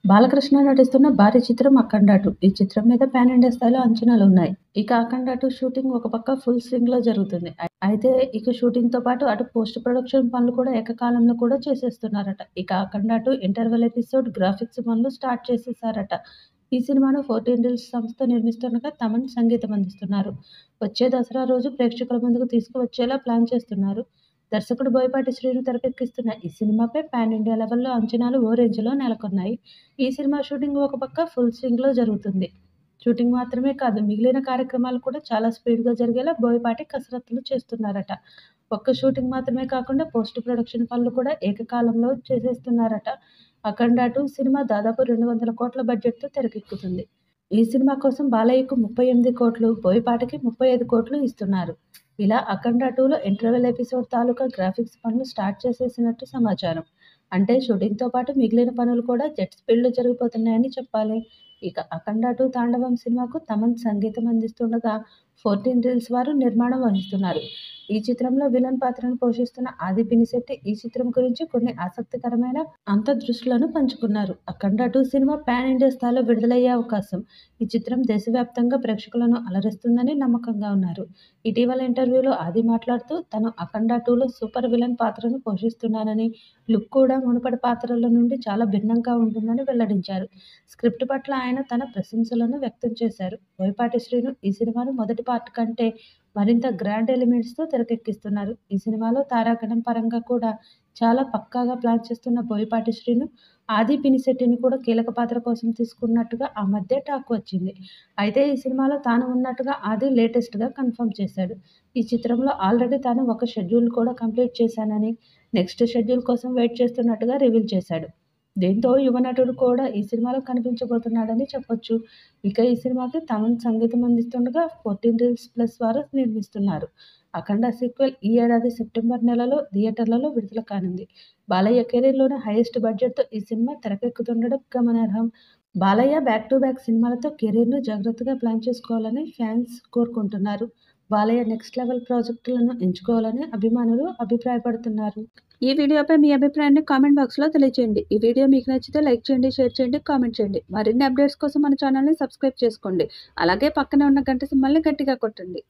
బాలకృష్ణ నటిస్తున్న భారీ చిత్రం 'అఖండ 2'. ఈ చిత్రం మీద పాన్ ఇండియా స్థాయిలో అంచనాలున్నాయి. ఇక 'అఖండ 2' షూటింగ్ ఒక పక్క ఫుల్ స్వింగ్‌లో జరుగుతుంది. అయితే ఇక షూటింగ్‌తో పాటు అటు పోస్ట్ ప్రొడక్షన్ పనులు కూడా ఏకకాలంలో కూడా చేసేస్తున్నారట. ఇక 'అఖండ 2' ఇంటర్వెల్ ఎపిసోడ్ గ్రాఫిక్స్ పనులు స్టార్ట్ చేసేసారట. ఈ సినిమాను 14 రీల్స్ సంస్థ నిర్మిస్తుండగా తమన్ సంగీతం అందిస్తున్నారు. వచ్చే దసరా రోజు ప్రేక్షకుల ముందుకు తీసుకువచ్చేలా ప్లాన్ చేస్తున్నారు. దర్శకుడు బోయపాటి శ్రీను తెరకెక్కిస్తున్న ఈ సినిమాపై పాన్ ఇండియా లెవెల్లో అంచనాలు ఓ రేంజ్‌లో నెలకొన్నాయి. ఈ సినిమా షూటింగ్ ఒక పక్క ఫుల్ స్వింగ్‌లో జరుగుతుంది. షూటింగ్ మాత్రమే కాదు, మిగిలిన కార్యక్రమాలు కూడా చాలా స్పీడ్‌గా జరిగేలా బోయపాటి కసరత్తులు చేస్తున్నారట. ఒక్క షూటింగ్ మాత్రమే కాకుండా పోస్ట్ ప్రొడక్షన్ పనులు కూడా ఏకకాలంలో చేసేస్తున్నారట. 'అఖండ 2' సినిమా దాదాపు 200 కోట్ల బడ్జెట్‌తో తెరకెక్కుతుంది. ఈ సినిమా కోసం బాలయ్యకు 38 కోట్లు, బోయపాటికి 35 కోట్లు ఇస్తున్నారు. ఇలా 'అఖండ 2'లో ఇంటర్వెల్ ఎపిసోడ్ తాలూకా గ్రాఫిక్స్ పనులు స్టార్ట్ చేసేసినట్టు సమాచారం. అంటే షూటింగ్‌తో పాటు మిగిలిన పనులు కూడా జెట్ స్పీడ్‌లో జరిగిపోతున్నాయని చెప్పాలి. ఇక 'అఖండ 2' తాండవం సినిమాకు తమన్ సంగీతం అందిస్తుండగా 14 రీల్స్ వారు నిర్మాణం వహిస్తున్నారు. ఈ చిత్రంలో విలన్ పాత్రను పోషిస్తున్న ఆది పినిశెట్టి ఈ చిత్రం గురించి కొన్ని ఆసక్తికరమైన అంతర్దృష్టులను పంచుకున్నారు. 'అఖండ 2' సినిమా పాన్ ఇండియా స్థాయిలో విడుదలయ్యే అవకాశం. ఈ చిత్రం దేశవ్యాప్తంగా ప్రేక్షకులను అలరిస్తుందని నమ్మకంగా ఉన్నారు. ఇటీవల ఇంటర్వ్యూలో ఆది మాట్లాడుతూ తాను 'అఖండ 2'లో సూపర్ విలన్ పాత్రను పోషిస్తున్నానని, లుక్ కూడా మునుపటి పాత్రల నుండి చాలా భిన్నంగా ఉంటుందని వెల్లడించారు. స్క్రిప్ట్ పట్ల ఆయన తన ప్రశంసలను వ్యక్తం చేశారు. బోయపాటి శ్రీను ఈ సినిమాను మొదటి పార్ట్ కంటే మరింత గ్రాండ్ ఎలిమెంట్స్‌తో తెరకెక్కిస్తున్నారు. ఈ సినిమాలో తారాగణం పరంగా కూడా చాలా పక్కాగా ప్లాన్ చేస్తున్న బోయపాటి శ్రీను, ఆది పినిశెట్టిని కూడా కీలక పాత్ర కోసం తీసుకున్నట్టుగా ఆ మధ్య టాక్ వచ్చింది. అయితే ఈ సినిమాలో తాను ఉన్నట్టుగా ఆది లేటెస్ట్‌గా కన్ఫర్మ్ చేశాడు. ఈ చిత్రంలో ఆల్రెడీ తాను ఒక షెడ్యూల్ కూడా కంప్లీట్ చేశానని, నెక్స్ట్ షెడ్యూల్ కోసం వెయిట్ చేస్తున్నట్టుగా రివీల్ చేశాడు. దీంతో యువ నటుడు కూడా ఈ సినిమాలో కనిపించబోతున్నాడని చెప్పొచ్చు. ఇక ఈ సినిమాకి తమన్ సంగీతం అందిస్తుండగా 14 రీల్స్ ప్లస్ వారు నిర్మిస్తున్నారు. 'అఖండ' సీక్వెల్ ఈ ఏడాది సెప్టెంబర్ నెలలో థియేటర్లలో విడుదల కానుంది. బాలయ్య కెరీర్‌లోనే హైయెస్ట్ బడ్జెట్‌తో ఈ సినిమా తెరకెక్కుతుండడం గమనార్హం. బాలయ్య బ్యాక్ టు బ్యాక్ సినిమాలతో కెరీర్‌ను జాగ్రత్తగా ప్లాన్ చేసుకోవాలని ఫ్యాన్స్ కోరుకుంటున్నారు. బాలయ్య నెక్స్ట్ లెవెల్ ప్రాజెక్టులను ఎంచుకోవాలని అభిమానులు అభిప్రాయపడుతున్నారు. ఈ వీడియోపై మీ అభిప్రాయాన్ని కామెంట్ బాక్స్‌లో తెలియజేయండి. ఈ వీడియో మీకు నచ్చితే లైక్ చేయండి, షేర్ చేయండి, కామెంట్ చేయండి. మరిన్ని అప్డేట్స్ కోసం మన ఛానల్‌ని సబ్స్క్రైబ్ చేసుకోండి. అలాగే పక్కనే ఉన్న గంట సింబల్‌ని గట్టిగా కొట్టండి.